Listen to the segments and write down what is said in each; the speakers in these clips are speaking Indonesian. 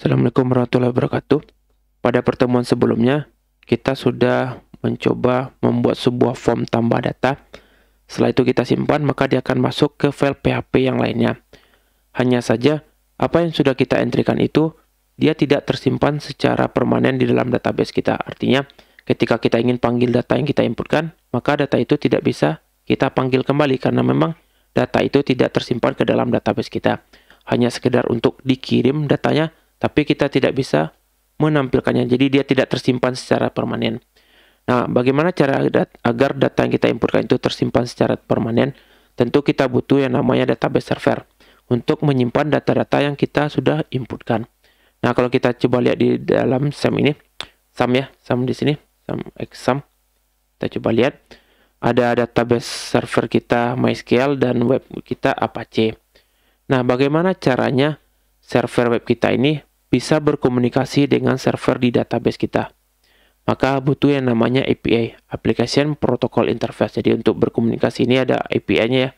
Assalamualaikum warahmatullahi wabarakatuh. Pada pertemuan sebelumnya, kita sudah mencoba membuat sebuah form tambah data. Setelah itu kita simpan, maka dia akan masuk ke file PHP yang lainnya. Hanya saja, apa yang sudah kita entrykan itu, dia tidak tersimpan secara permanen di dalam database kita. Artinya, ketika kita ingin panggil data yang kita inputkan, maka data itu tidak bisa kita panggil kembali karena memang data itu tidak tersimpan ke dalam database kita. Hanya sekedar untuk dikirim datanya, tapi kita tidak bisa menampilkannya. Jadi dia tidak tersimpan secara permanen. Nah, bagaimana cara agar data yang kita inputkan itu tersimpan secara permanen? Tentu kita butuh yang namanya database server untuk menyimpan data-data yang kita sudah inputkan. Nah, kalau kita coba lihat di dalam SAM ini, SAM di sini, SAM exam. Kita coba lihat, ada database server kita MySQL dan web kita Apache. Nah, bagaimana caranya server web kita ini bisa berkomunikasi dengan server di database kita? Maka butuh yang namanya API, Application Protocol Interface. Jadi untuk berkomunikasi ini ada API-nya ya,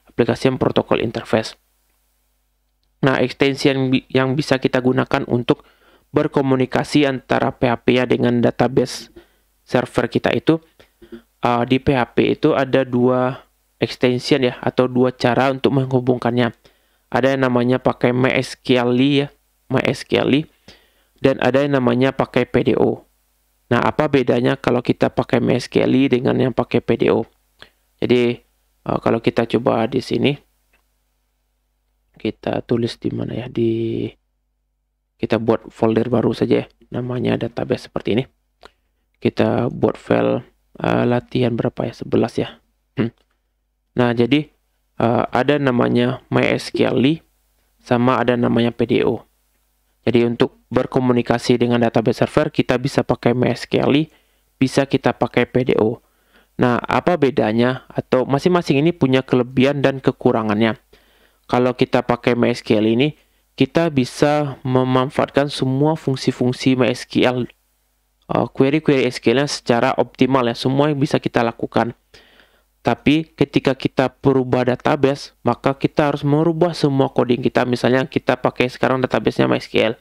Application Protocol Interface. Nah, ekstensi yang bisa kita gunakan untuk berkomunikasi antara PHP-nya dengan database server kita itu, di PHP itu ada dua extension ya, atau dua cara untuk menghubungkannya. Ada yang namanya pakai MySQL ya, MySQL, dan ada yang namanya pakai PDO. Nah, apa bedanya kalau kita pakai MySQL dengan yang pakai PDO? Jadi, kalau kita coba di sini, kita tulis di mana ya? Kita buat folder baru saja ya, namanya database seperti ini. Kita buat file latihan berapa ya? 11 ya. Nah, jadi ada namanya MySQL sama ada namanya PDO. Jadi untuk berkomunikasi dengan database server, kita bisa pakai MySQL, bisa kita pakai PDO. Nah, apa bedanya? Atau masing-masing ini punya kelebihan dan kekurangannya. Kalau kita pakai MySQL ini, kita bisa memanfaatkan semua fungsi-fungsi MySQL, query-query SQL-nya secara optimal ya, semua yang bisa kita lakukan. Tapi ketika kita berubah database, maka kita harus merubah semua coding kita. Misalnya kita pakai sekarang database-nya MySQL.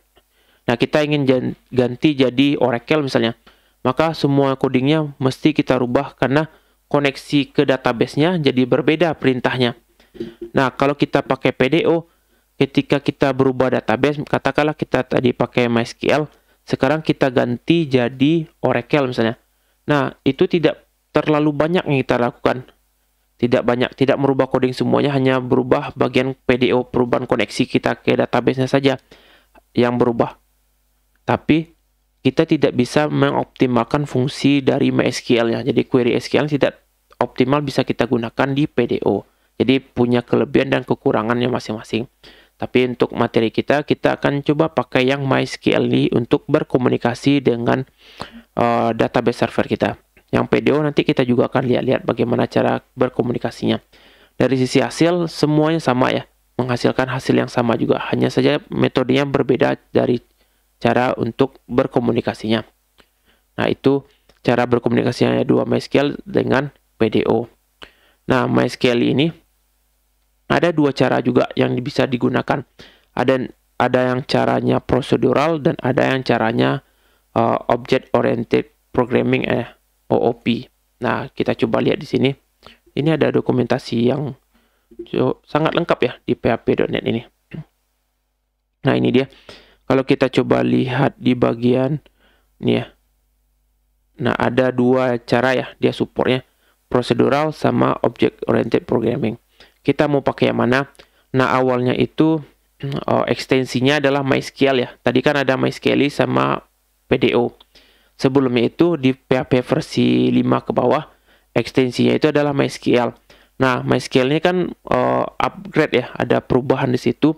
Nah, kita ingin ganti jadi Oracle misalnya. Maka semua codingnya mesti kita rubah karena koneksi ke database-nya jadi berbeda perintahnya. Nah, kalau kita pakai PDO, ketika kita berubah database, katakanlah kita tadi pakai MySQL, sekarang kita ganti jadi Oracle misalnya. Nah, itu tidak terlalu banyak yang kita lakukan. Tidak merubah coding semuanya, hanya berubah bagian PDO, perubahan koneksi kita ke database-nya saja yang berubah. Tapi kita tidak bisa mengoptimalkan fungsi dari MySQL-nya. Jadi query SQL tidak optimal bisa kita gunakan di PDO. Jadi punya kelebihan dan kekurangannya masing-masing. Tapi untuk materi kita akan coba pakai yang MySQL untuk berkomunikasi dengan database server kita. Yang PDO nanti kita juga akan lihat-lihat bagaimana cara berkomunikasinya. Dari sisi hasil, semuanya sama ya. Menghasilkan hasil yang sama juga. Hanya saja metodenya berbeda dari cara untuk berkomunikasinya. Nah, itu cara berkomunikasinya dua MySQL dengan PDO. Nah, MySQL ini ada dua cara juga yang bisa digunakan. Ada yang caranya prosedural dan ada yang caranya Object Oriented Programming OOP. Nah, kita coba lihat di sini. Ini ada dokumentasi yang sangat lengkap ya di php.net ini. Nah, ini dia. Kalau kita coba lihat di bagian ini ya. Nah, ada dua cara ya dia supportnya. Procedural sama Object Oriented Programming. Kita mau pakai yang mana? Nah, awalnya itu ekstensinya adalah MySQL ya. Tadi kan ada MySQL sama PDO. Sebelumnya itu di PHP versi 5 ke bawah, ekstensinya itu adalah MySQL. Nah, MySQL ini kan upgrade ya, ada perubahan di situ.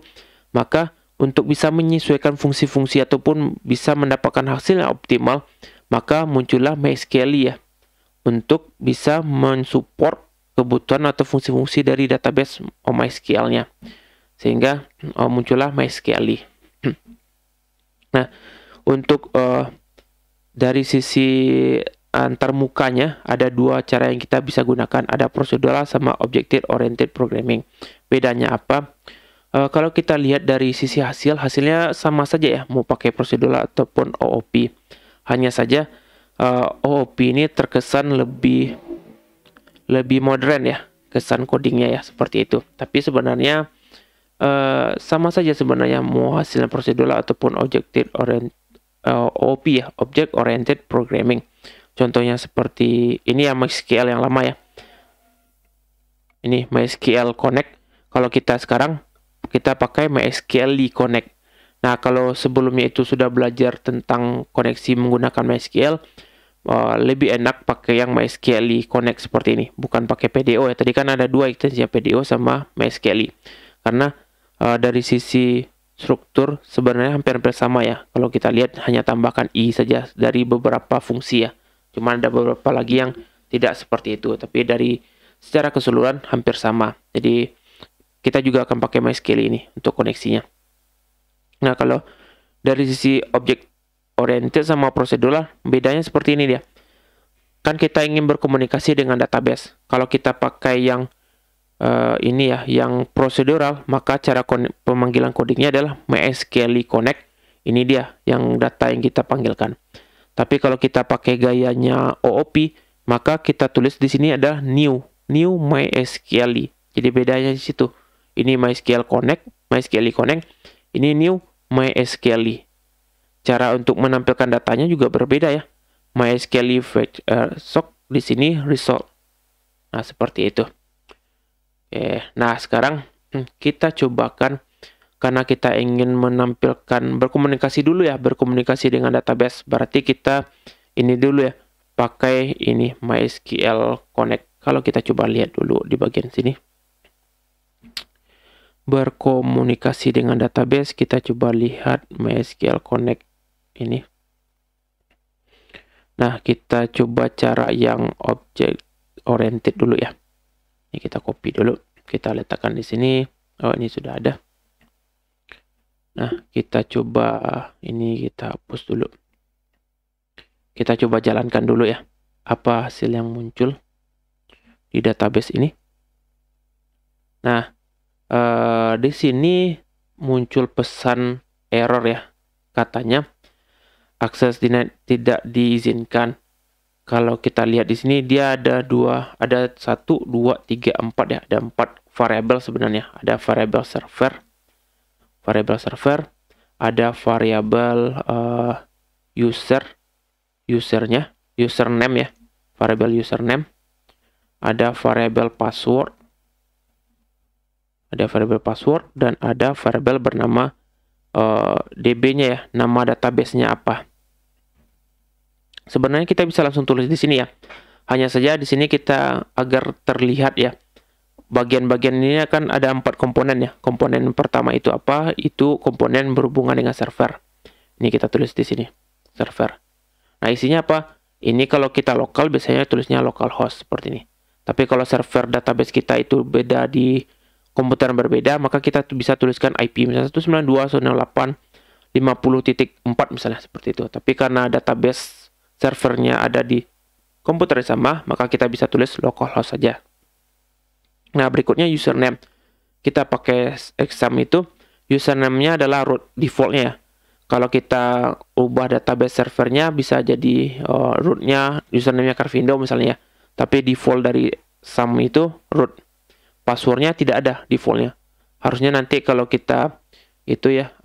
Maka untuk bisa menyesuaikan fungsi-fungsi ataupun bisa mendapatkan hasil yang optimal, maka muncullah MySQL ya, untuk bisa mensupport kebutuhan atau fungsi-fungsi dari database MySQL-nya. Sehingga muncullah MySQL. Nah, untuk dari sisi antarmukanya ada dua cara yang kita bisa gunakan, ada procedural sama Object Oriented Programming. Bedanya apa? Kalau kita lihat dari sisi hasilnya sama saja ya, mau pakai prosedural ataupun OOP. Hanya saja OOP ini terkesan lebih modern ya, kesan codingnya ya, seperti itu. Tapi sebenarnya sama saja sebenarnya mau hasilnya prosedural ataupun OOP ya, Object Oriented Programming. Contohnya seperti ini ya, MySQL yang lama ya. Ini MySQL Connect. Kalau kita sekarang kita pakai MySQL Connect. Nah, kalau sebelumnya itu sudah belajar tentang koneksi menggunakan MySQL, lebih enak pakai yang MySQL Connect seperti ini, bukan pakai PDO ya. Tadi kan ada dua ekstensi ya, PDO sama MySQL. Karena dari sisi struktur sebenarnya hampir-hampir sama ya. Kalau kita lihat hanya tambahkan i saja dari beberapa fungsi ya. Cuma ada beberapa lagi yang tidak seperti itu, tapi secara keseluruhan hampir sama. Jadi kita juga akan pakai MySQL ini untuk koneksinya. Nah, kalau dari sisi object oriented sama prosedural, bedanya seperti ini dia. Kan kita ingin berkomunikasi dengan database. Kalau kita pakai yang ini ya, yang prosedural, maka cara pemanggilan codingnya adalah MySQL Connect. Ini dia yang data yang kita panggilkan. Tapi kalau kita pakai gayanya OOP, maka kita tulis di sini ada new MySQL. Jadi bedanya di situ. Ini MySQL Connect, ini new MySQL. Cara untuk menampilkan datanya juga berbeda ya. MySQL SOC di sini result. Nah, seperti itu. Oke, nah sekarang kita cobakan, karena kita ingin menampilkan berkomunikasi dengan database. Berarti kita ini dulu ya, pakai ini MySQL Connect. Kalau kita coba lihat dulu di bagian sini, berkomunikasi dengan database, kita coba lihat MySQL Connect ini. Nah, kita coba cara yang object oriented dulu ya. Ini kita copy dulu, kita letakkan di sini. Oh, ini sudah ada. Nah, kita coba ini, kita hapus dulu. Kita coba jalankan dulu ya, apa hasil yang muncul di database ini. Nah, di sini muncul pesan error ya, katanya akses tidak diizinkan. Kalau kita lihat di sini dia ada 1, 2, 3, 4 ya, ada 4 variabel sebenarnya. Ada variabel server, ada variabel username ya, variabel username, ada variabel password, dan ada variabel bernama DB-nya ya, nama database-nya apa. Sebenarnya kita bisa langsung tulis di sini ya. Hanya saja di sini kita agar terlihat ya, bagian-bagian ini akan ada 4 komponen ya. Komponen pertama itu apa? Itu komponen berhubungan dengan server. Ini kita tulis di sini, server. Nah, isinya apa? Ini kalau kita lokal biasanya tulisnya localhost seperti ini. Tapi kalau server database kita itu beda di komputer yang berbeda, maka kita bisa tuliskan IP misalnya 192.168.50.4 misalnya seperti itu. Tapi karena database servernya ada di komputer yang sama, maka kita bisa tulis localhost saja. Nah, berikutnya username. Kita pakai exam itu, username-nya adalah root default-nya ya. Kalau kita ubah database servernya bisa jadi root-nya, username-nya Carvindo misalnya ya. Tapi default dari SAM itu root. Passwordnya tidak ada defaultnya. Harusnya nanti kalau kita itu ya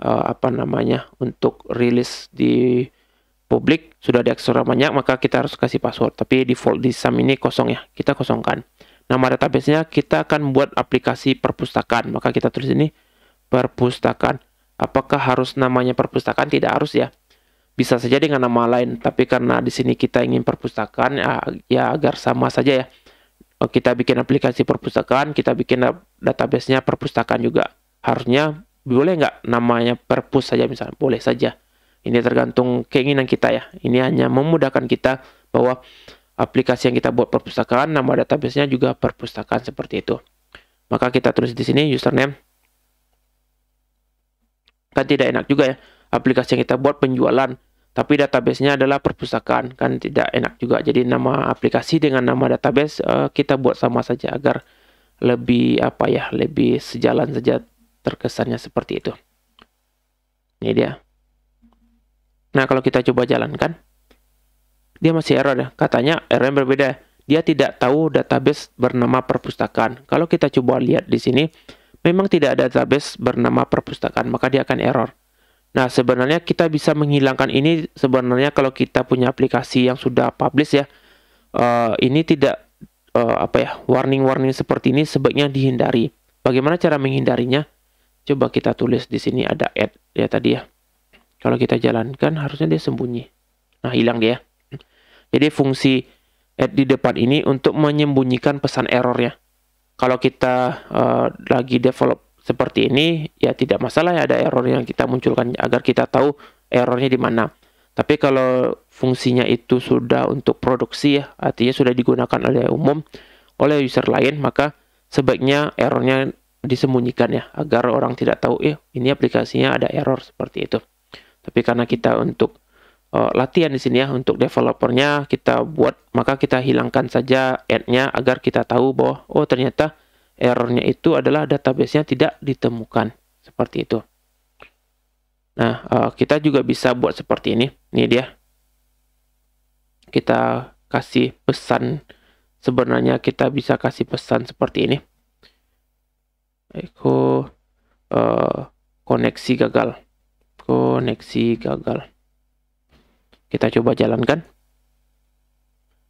untuk rilis di publik sudah diaksesor banyak, maka kita harus kasih password. Tapi default di SAM ini kosong ya, kita kosongkan. Nama database-nya kita akan buat aplikasi perpustakaan, maka kita tulis ini perpustakaan. Apakah harus namanya perpustakaan? Tidak harus ya. Bisa saja dengan nama lain, tapi karena di sini kita ingin perpustakaan ya agar sama saja ya. Kita bikin aplikasi perpustakaan, kita bikin database-nya perpustakaan juga. Harusnya boleh nggak namanya perpus saja misalnya? Boleh saja. Ini tergantung keinginan kita ya. Ini hanya memudahkan kita bahwa aplikasi yang kita buat perpustakaan, nama database-nya juga perpustakaan seperti itu. Maka kita tulis di sini username. Kan tidak enak juga ya. Aplikasi yang kita buat penjualan, tapi database-nya adalah perpustakaan, kan tidak enak juga. Jadi nama aplikasi dengan nama database kita buat sama saja agar lebih lebih sejalan saja terkesannya seperti itu. Ini dia. Nah, kalau kita coba jalankan, dia masih error ya. Katanya error yang berbeda. Dia tidak tahu database bernama perpustakaan. Kalau kita coba lihat di sini, memang tidak ada database bernama perpustakaan, maka dia akan error. Nah, sebenarnya kita bisa menghilangkan ini sebenarnya kalau kita punya aplikasi yang sudah publish ya. Ini tidak warning-warning seperti ini sebaiknya dihindari. Bagaimana cara menghindarinya? Coba kita tulis di sini ada add ya tadi ya. Kalau kita jalankan harusnya dia sembunyi. Nah, hilang dia. Jadi fungsi add di depan ini untuk menyembunyikan pesan errornya. Kalau kita lagi develop seperti ini, ya tidak masalah ya ada error yang kita munculkan agar kita tahu errornya di mana. Tapi kalau fungsinya itu sudah untuk produksi ya, artinya sudah digunakan oleh umum, oleh user lain, maka sebaiknya errornya disembunyikan ya, agar orang tidak tahu, ini aplikasinya ada error seperti itu. Tapi karena kita untuk latihan di sini ya, untuk developernya kita buat, maka kita hilangkan saja add-nya agar kita tahu bahwa, oh ternyata errornya itu adalah database-nya tidak ditemukan. Seperti itu. Nah, kita juga bisa buat seperti ini. Ini dia. Kita kasih pesan. Sebenarnya kita bisa kasih pesan seperti ini. Echo koneksi gagal. Koneksi gagal. Kita coba jalankan.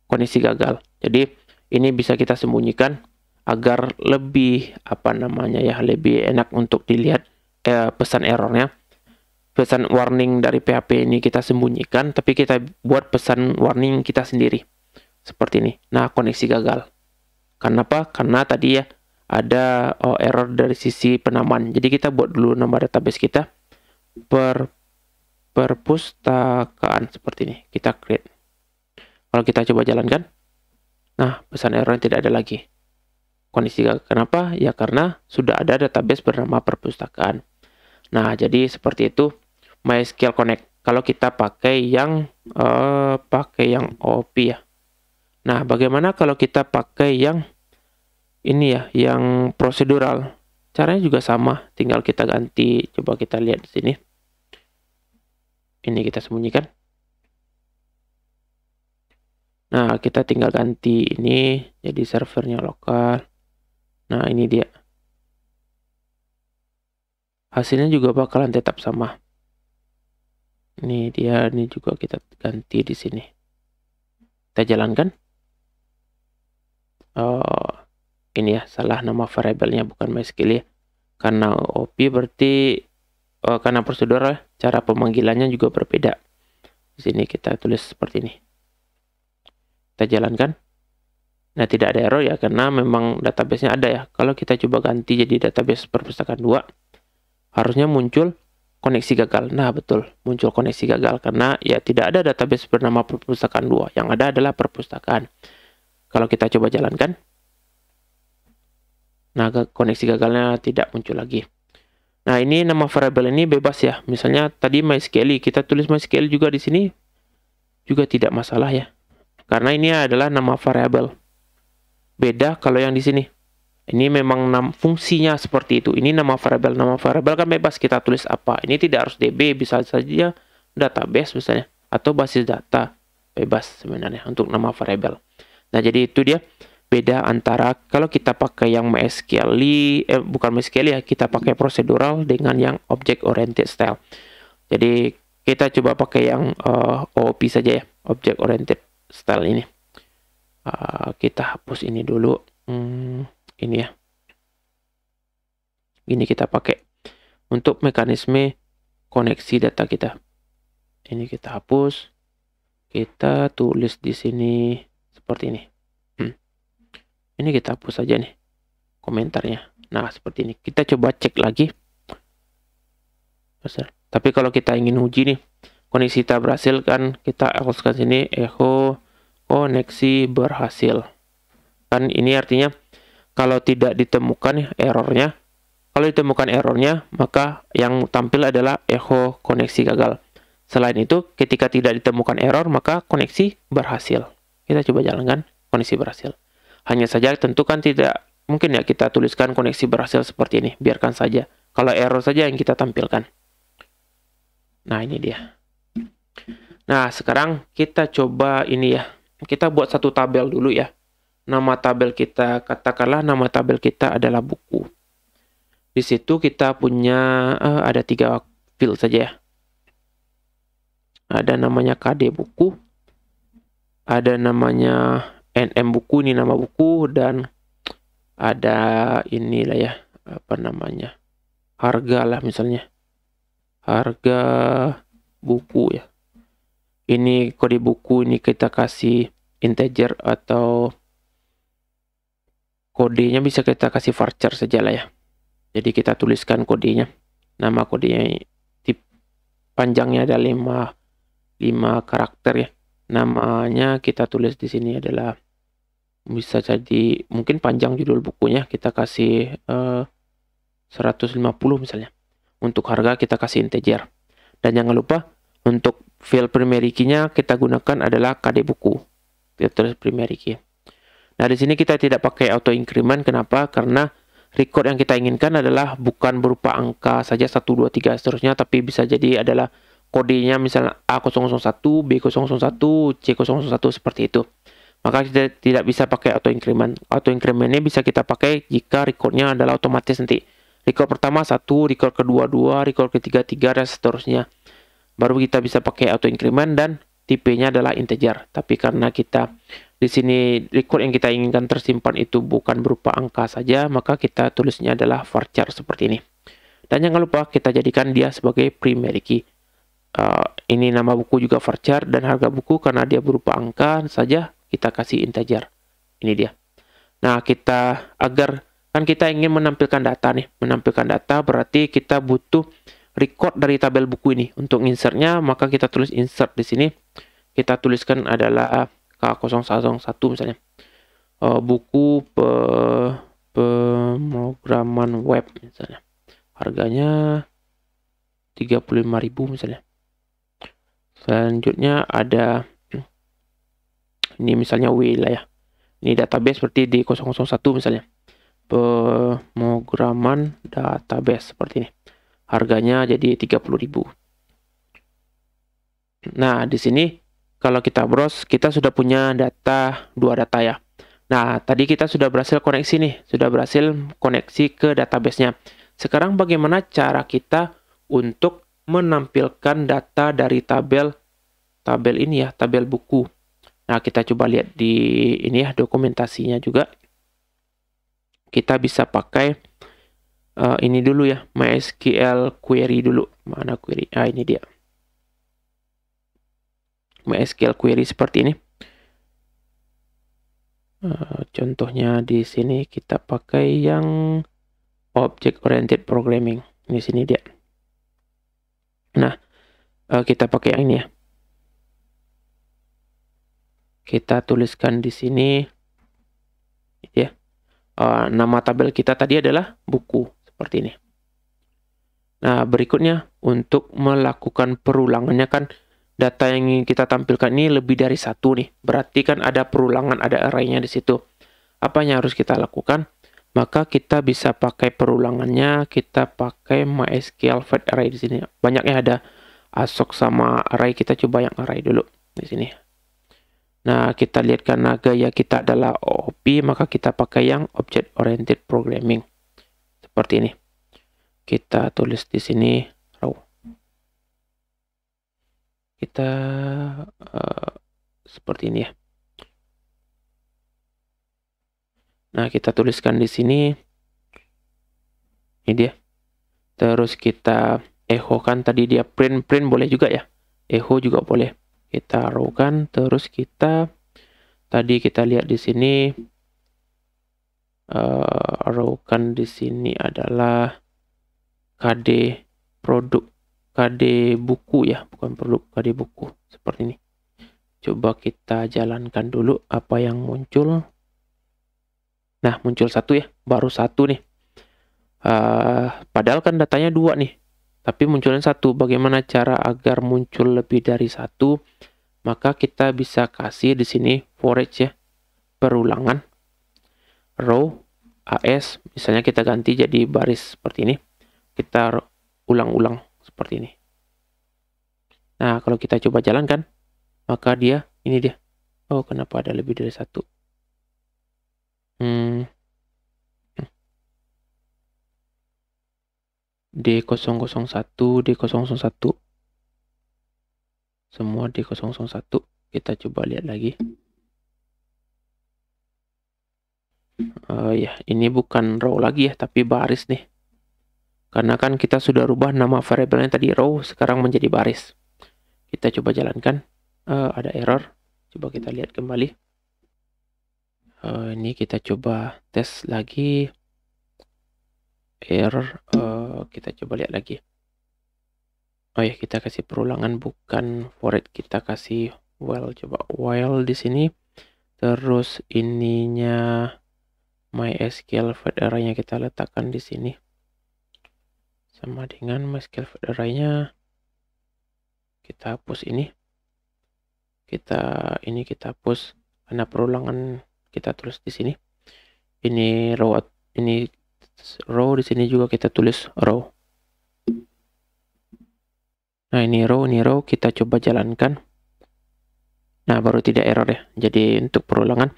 Koneksi gagal. Jadi, ini bisa kita sembunyikan agar lebih lebih enak untuk dilihat pesan errornya. Pesan warning dari PHP ini kita sembunyikan, tapi kita buat pesan warning kita sendiri seperti ini. Nah, koneksi gagal. Kenapa? Karena tadi ya ada error dari sisi penamaan. Jadi kita buat dulu nama database kita perpustakaan seperti ini. Kita create. Kalau kita coba jalankan, nah pesan error tidak ada lagi. Kondisi gagal. Kenapa? Ya karena sudah ada database bernama perpustakaan. Nah, jadi seperti itu MySQL Connect. Kalau kita pakai yang OP ya. Nah, bagaimana kalau kita pakai yang ini ya, yang prosedural? Caranya juga sama, tinggal kita ganti. Coba kita lihat di sini. Ini kita sembunyikan. Nah, kita tinggal ganti ini jadi servernya lokal. Nah, ini dia. Hasilnya juga bakalan tetap sama. Ini dia, ini juga kita ganti di sini. Kita jalankan. Ini ya, salah nama variabelnya bukan MySQL ya. Karena OP berarti karena prosedural, cara pemanggilannya juga berbeda. Di sini kita tulis seperti ini. Kita jalankan. Nah, tidak ada error ya, karena memang database-nya ada ya. Kalau kita coba ganti jadi database perpustakaan 2, harusnya muncul koneksi gagal. Nah, betul, muncul koneksi gagal karena ya tidak ada database bernama perpustakaan 2. Yang ada adalah perpustakaan. Kalau kita coba jalankan, nah koneksi gagalnya tidak muncul lagi. Nah, ini nama variabel ini bebas ya. Misalnya tadi MySQL, kita tulis MySQL juga di sini juga tidak masalah ya. Karena ini adalah nama variabel. Beda kalau yang di sini. Ini memang fungsinya seperti itu. Ini nama variabel. Nama variabel kan bebas kita tulis apa. Ini tidak harus DB, bisa saja database misalnya. Atau basis data. Bebas sebenarnya untuk nama variabel. Nah, jadi itu dia beda antara kalau kita pakai yang MySQL, bukan MySQL ya, kita pakai procedural dengan yang object oriented style. Jadi kita coba pakai yang OOP saja ya, object oriented style ini. Kita hapus ini dulu. Ini ya. Ini kita pakai untuk mekanisme koneksi data kita. Ini kita hapus. Kita tulis di sini seperti ini. Ini kita hapus saja nih komentarnya. Nah, seperti ini. Kita coba cek lagi. Tapi kalau kita ingin uji nih, koneksi kita berhasil kan, kita else kan sini echo koneksi berhasil. Kan ini artinya kalau tidak ditemukan errornya, kalau ditemukan errornya, maka yang tampil adalah echo koneksi gagal. Selain itu, ketika tidak ditemukan error, maka koneksi berhasil. Kita coba jalankan koneksi berhasil. Hanya saja tentu kan tidak mungkin ya kita tuliskan koneksi berhasil seperti ini. Biarkan saja. Kalau error saja yang kita tampilkan. Nah, ini dia. Nah, sekarang kita coba ini ya. Kita buat satu tabel dulu ya. Nama tabel kita, katakanlah nama tabel kita adalah buku. Di situ kita punya ada 3 field saja ya. Ada namanya KD buku, ada namanya NM buku, ini nama buku, dan ada inilah ya, apa namanya, harga lah misalnya. Harga buku ya. Ini kode buku, ini kita kasih integer atau kodenya bisa kita kasih varchar saja lah ya. Jadi kita tuliskan kodenya. Nama kodenya panjangnya ada 5 karakter ya. Namanya kita tulis di sini adalah, bisa jadi mungkin panjang judul bukunya, kita kasih 150 misalnya. Untuk harga kita kasih integer. Dan jangan lupa untuk file primary key-nya kita gunakan adalah KD buku. Kita tulis primary key. Nah, di sini kita tidak pakai auto increment. Kenapa? Karena record yang kita inginkan adalah bukan berupa angka saja 1, 2, 3 seterusnya, tapi bisa jadi adalah kodenya misalnya A001, B001, C001 seperti itu. Maka kita tidak bisa pakai auto increment. Auto increment ini bisa kita pakai jika recordnya adalah otomatis nanti. Record pertama 1, record kedua 2, record ketiga 3, dan seterusnya. Baru kita bisa pakai auto increment dan tipenya adalah integer. Tapi karena kita di sini record yang kita inginkan tersimpan itu bukan berupa angka saja, maka kita tulisnya adalah varchar seperti ini. Dan jangan lupa kita jadikan dia sebagai primary key. Ini nama buku juga varchar, dan harga buku karena dia berupa angka saja kita kasih integer. Ini dia. Nah, kita agar kan kita ingin menampilkan data nih. Menampilkan data berarti kita butuh record dari tabel buku ini. Untuk insertnya maka kita tulis insert di sini. Kita tuliskan adalah K001 misalnya. Buku pemrograman web misalnya. Harganya 35.000 misalnya. Selanjutnya ada ini misalnya W lah ya. Ini database seperti di 001 misalnya. Pemrograman database seperti ini. Harganya jadi 30.000. Nah, di sini kalau kita browse, kita sudah punya data, 2 data ya. Nah, tadi kita sudah berhasil koneksi nih. Sudah berhasil koneksi ke database-nya. Sekarang bagaimana cara kita untuk menampilkan data dari tabel ini ya, tabel buku. Nah, kita coba lihat di ini ya, dokumentasinya juga. Kita bisa pakai ini dulu ya, MySQL query dulu. Mana query? Ini dia. MySQL query seperti ini. Contohnya di sini kita pakai yang object oriented programming. Di sini dia. Nah, kita pakai yang ini ya. Kita tuliskan di sini ya. Nama tabel kita tadi adalah buku seperti ini. Nah, berikutnya untuk melakukan perulangannya kan data yang ingin kita tampilkan ini lebih dari 1 nih. Berarti kan ada perulangan, ada array-nya di situ. Apa yang harus kita lakukan? Maka kita bisa pakai perulangannya, kita pakai MySQL Fed Array di sini. Banyaknya ada ASOC sama array, kita coba yang array dulu di sini. Nah, kita lihat karena gaya kita adalah OOP, maka kita pakai yang Object Oriented Programming. Seperti ini. Kita tulis di sini row. Kita seperti ini ya. Nah, kita tuliskan di sini. Ini dia. Terus kita echo kan tadi dia print boleh juga ya. Echo juga boleh. Kita row kan, terus kita tadi kita lihat di sini row kan di sini adalah KD produk, KD buku ya, bukan produk, KD buku seperti ini. Coba kita jalankan dulu apa yang muncul. Nah, muncul 1 ya, baru 1 nih. Padahal kan datanya 2 nih. Tapi munculnya 1. Bagaimana cara agar muncul lebih dari 1? Maka kita bisa kasih di sini for each ya. Perulangan. Row AS. Misalnya kita ganti jadi baris seperti ini. kita ulang-ulang seperti ini. Nah, kalau kita coba jalankan, maka ini dia. Oh, kenapa ada lebih dari satu? D001, D001. Semua D001. Kita coba lihat lagi. Oh ya, ini bukan row lagi ya, tapi baris nih. Karena kan kita sudah rubah nama variabelnya tadi row, sekarang menjadi baris. Kita coba jalankan. Ada error. Coba kita lihat kembali. Ini kita coba tes lagi. Error. Kita coba lihat lagi. Oh ya, kita kasih perulangan, bukan for it. Kita kasih while. Coba while di sini. Terus ininya MySQL fed array-nya kita letakkan di sini. Sama dengan MySQL fed array-nya. Kita hapus ini. Kita hapus karena perulangan kita tulis di sini. Ini row di sini juga kita tulis row. Nah, ini row kita coba jalankan. Nah, baru tidak error ya. Jadi untuk perulangan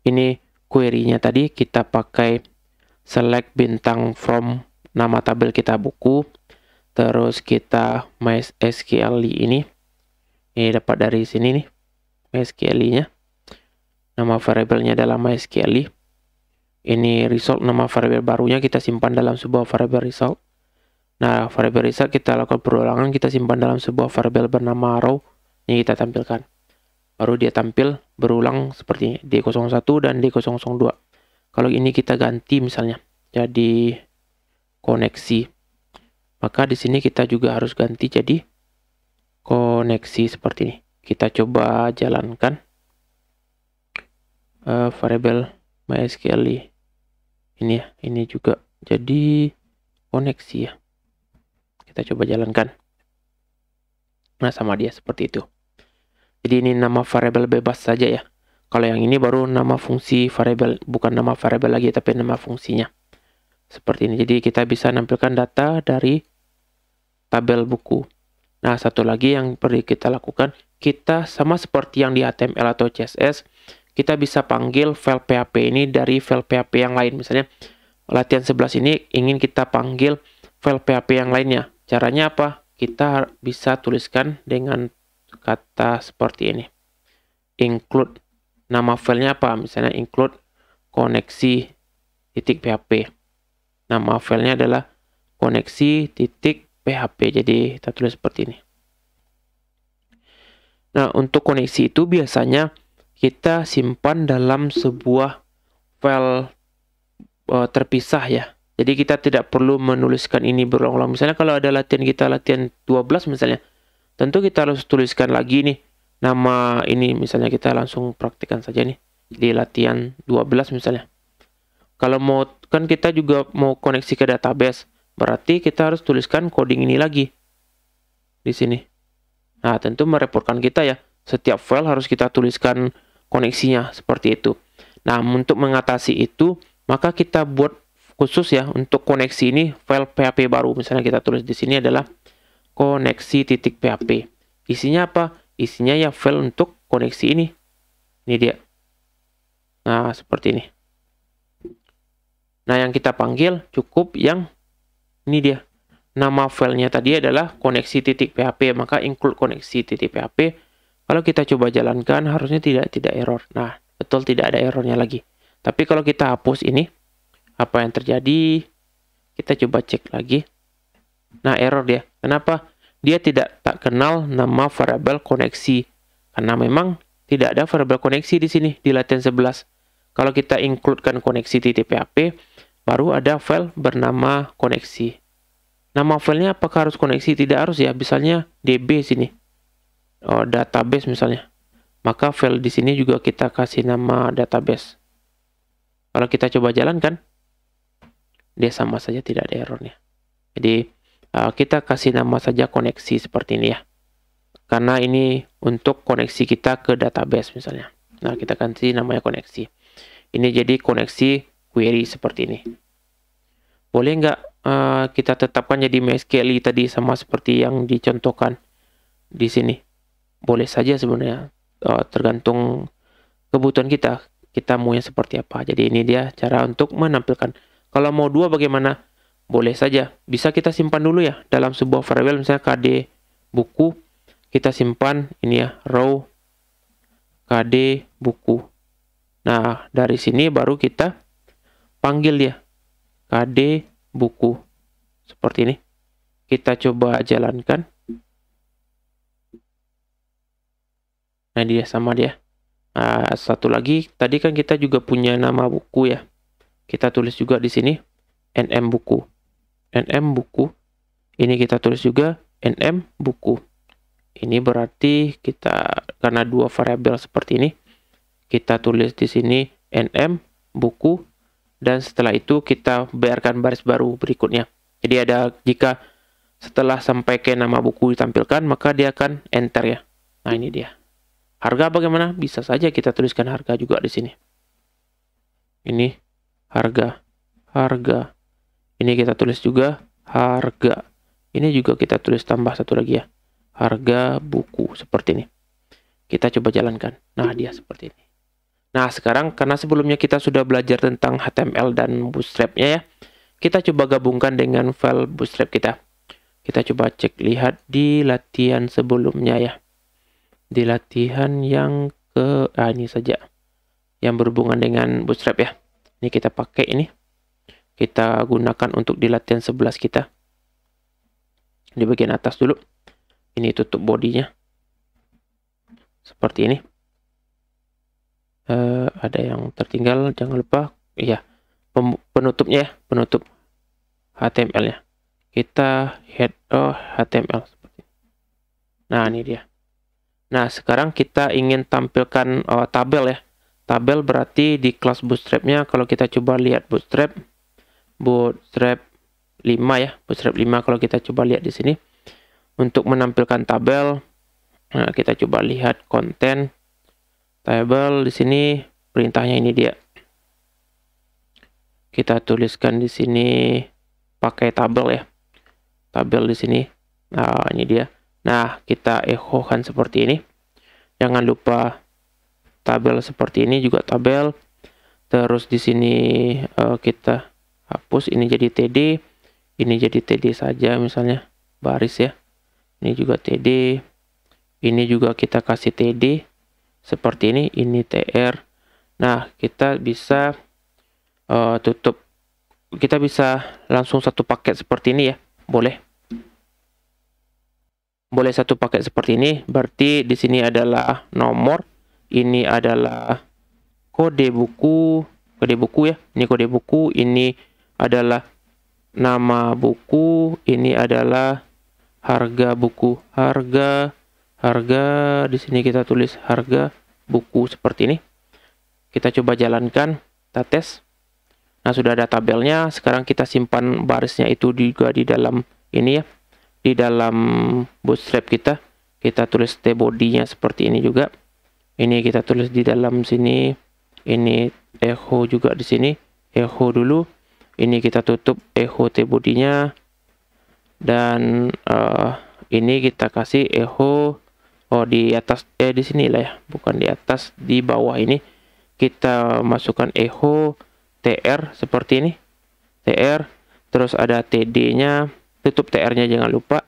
ini query-nya tadi kita pakai select bintang from nama tabel kita buku. Terus kita MySQL ini dapat dari sini nih MySQL-nya. Nama variabelnya adalah MySQL. Ini result, nama variabel barunya kita simpan dalam sebuah variabel result. Nah, variabel result kita lakukan perulangan, kita simpan dalam sebuah variabel bernama row. Ini kita tampilkan. Baru dia tampil berulang seperti ini, D01 dan D002. Kalau ini kita ganti misalnya jadi koneksi, maka di sini kita juga harus ganti jadi koneksi seperti ini. Kita coba jalankan variabel MySQL ini ya, ini juga jadi koneksi ya. Kita coba jalankan. Nah, sama dia seperti itu. Jadi ini nama variabel bebas saja ya. Kalau yang ini baru nama fungsi variabel, bukan nama variabel lagi tapi nama fungsinya. Seperti ini. Jadi kita bisa nampilkan data dari tabel buku. Nah, satu lagi yang perlu kita lakukan, kita sama seperti yang di HTML atau CSS, kita bisa panggil file PHP ini dari file PHP yang lain. Misalnya latihan 11 ini ingin kita panggil file PHP yang lainnya. Caranya apa? Kita bisa tuliskan dengan kata seperti ini. Include. Nama filenya apa? Misalnya include koneksi.php. Nama filenya adalah koneksi.php. Jadi kita tulis seperti ini. Nah, untuk koneksi itu biasanya kita simpan dalam sebuah file terpisah ya. Jadi kita tidak perlu menuliskan ini berulang-ulang. Misalnya kalau ada latihan 12 misalnya, tentu kita harus tuliskan lagi nih nama ini. Misalnya kita langsung praktikkan saja nih di latihan 12 misalnya. Kalau kan kita juga mau koneksi ke database, berarti kita harus tuliskan coding ini lagi di sini. Nah, tentu merepotkan kita ya. Setiap file harus kita tuliskan koneksinya seperti itu. Nah, untuk mengatasi itu, maka kita buat khusus ya untuk koneksi ini file PHP baru. Misalnya kita tulis di sini adalah koneksi.php. Isinya apa? Isinya ya file untuk koneksi ini. Ini dia. Nah, seperti ini. Nah, yang kita panggil cukup yang ini dia. Nama filenya tadi adalah koneksi.php, maka include koneksi.php. Kalau kita coba jalankan harusnya tidak error. Nah, betul tidak ada errornya lagi. Tapi kalau kita hapus ini, apa yang terjadi? Kita coba cek lagi. Nah, error dia. Kenapa? Dia tak kenal nama variabel koneksi. Karena memang tidak ada variabel koneksi di sini di latihan 11. Kalau kita includekan koneksi.php, baru ada file bernama koneksi. Nama filenya apakah harus koneksi? Tidak harus ya. Misalnya DB sini. Database misalnya. Maka file di sini juga kita kasih nama database. Kalau kita coba jalankan, dia sama saja tidak ada errornya. Jadi kita kasih nama saja koneksi seperti ini ya. Karena ini untuk koneksi kita ke database misalnya. Nah, kita kasih namanya koneksi. Ini jadi koneksi query seperti ini. Boleh nggak kita tetapkan jadi MySQL tadi sama seperti yang dicontohkan di sini. Boleh saja sebenarnya, tergantung kebutuhan kita. Kita mau yang seperti apa. Jadi ini dia cara untuk menampilkan. Kalau mau dua bagaimana? Boleh saja. Bisa kita simpan dulu ya dalam sebuah variabel, misalnya KD buku. Kita simpan ini ya, row KD buku. Nah, dari sini baru kita panggil dia KD buku. Seperti ini. Kita coba jalankan. Nah, dia sama dia. Nah, satu lagi, tadi kan kita juga punya nama buku ya. Kita tulis juga di sini nm buku. nm buku. Ini kita tulis juga nm buku. Ini berarti kita, karena dua variabel seperti ini, kita tulis di sini nm buku, dan setelah itu kita biarkan baris baru berikutnya. Jadi ada, jika setelah sampai ke nama buku ditampilkan, maka dia akan enter ya. Nah, ini dia. Harga bagaimana? Bisa saja kita tuliskan harga juga di sini. Ini harga. Harga. Ini kita tulis juga harga. Ini juga kita tulis tambah satu lagi ya. Harga buku, seperti ini. Kita coba jalankan. Nah, dia seperti ini. Nah, sekarang karena sebelumnya kita sudah belajar tentang HTML dan Bootstrap-nya ya, kita coba gabungkan dengan file Bootstrap kita. Kita coba cek lihat di latihan sebelumnya ya. Di latihan yang ini saja. Yang berhubungan dengan Bootstrap ya. Ini kita pakai ini. Kita gunakan untuk di latihan 11 kita. Di bagian atas dulu. Ini tutup bodinya. Seperti ini. Ada yang tertinggal, jangan lupa. Iya, penutupnya ya, penutup HTML-nya. Kita head HTML. Nah, ini dia. Nah, sekarang kita ingin tampilkan tabel ya. Tabel berarti di kelas Bootstrap-nya, kalau kita coba lihat Bootstrap 5 ya. Bootstrap 5 kalau kita coba lihat di sini. Untuk menampilkan tabel, nah, kita coba lihat konten tabel di sini, perintahnya ini dia. Kita tuliskan di sini pakai tabel ya. Tabel di sini. Nah, ini dia. Nah, kita echo-kan seperti ini. Jangan lupa tabel seperti ini juga tabel. Terus di sini kita hapus ini jadi TD. Ini jadi TD saja misalnya, baris ya. Ini juga TD. Ini juga kita kasih TD. Seperti ini TR. Nah, kita bisa tutup. Kita bisa langsung satu paket seperti ini ya. Boleh. Boleh satu paket seperti ini. Berarti di sini adalah nomor. Ini adalah kode buku. Kode buku ya. Ini kode buku. Ini adalah nama buku. Ini adalah harga buku. Harga di sini kita tulis harga buku seperti ini. Kita coba jalankan, kita tes. Nah, sudah ada tabelnya. Sekarang kita simpan barisnya itu juga di dalam ini ya. Di dalam Bootstrap kita. Kita tulis tbody-nya seperti ini juga. Ini kita tulis di dalam sini. Ini echo juga di sini. Echo dulu. Ini kita tutup echo tbody-nya. Dan ini kita kasih echo di atas, di sini lah ya, bukan di atas, di bawah ini kita masukkan echo tr seperti ini, tr, terus ada td-nya, tutup tr-nya jangan lupa,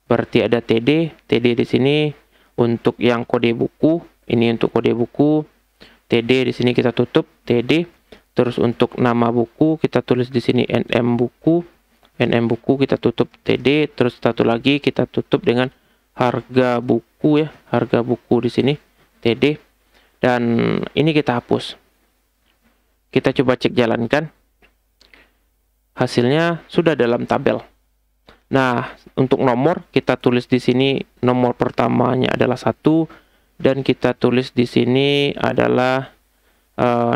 berarti ada td di sini untuk yang kode buku, ini untuk kode buku, td di sini kita tutup td, terus untuk nama buku kita tulis di sini nm buku kita tutup td, terus satu lagi kita tutup dengan harga buku ya, harga buku di sini td, dan ini kita hapus. Kita coba cek jalankan, hasilnya sudah dalam tabel. Nah, untuk nomor kita tulis di sini nomor pertamanya adalah 1, dan kita tulis di sini adalah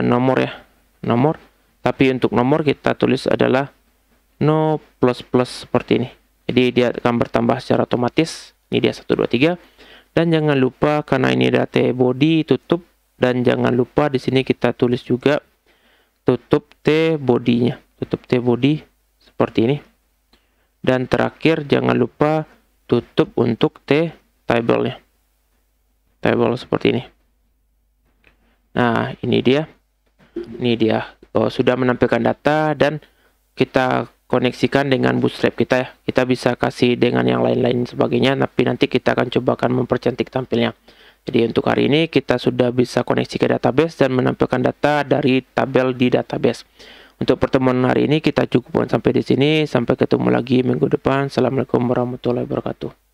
nomor ya, nomor, tapi untuk nomor kita tulis adalah no plus plus seperti ini. Jadi dia akan bertambah secara otomatis. Ini dia 1, 2, 3. Dan jangan lupa karena ini ada tbody tutup, dan jangan lupa di sini kita tulis juga tutup tbody-nya. Tutup tbody seperti ini. Dan terakhir jangan lupa tutup untuk table-nya. Table seperti ini. Nah, ini dia. Ini dia. Oh, sudah menampilkan data dan kita koneksikan dengan Bootstrap kita ya. Kita bisa kasih dengan yang lain-lain sebagainya, tapi nanti kita akan coba mempercantik tampilnya. Jadi untuk hari ini kita sudah bisa koneksi ke database dan menampilkan data dari tabel di database. Untuk pertemuan hari ini kita cukupkan sampai di sini. Sampai ketemu lagi minggu depan. Assalamualaikum warahmatullahi wabarakatuh.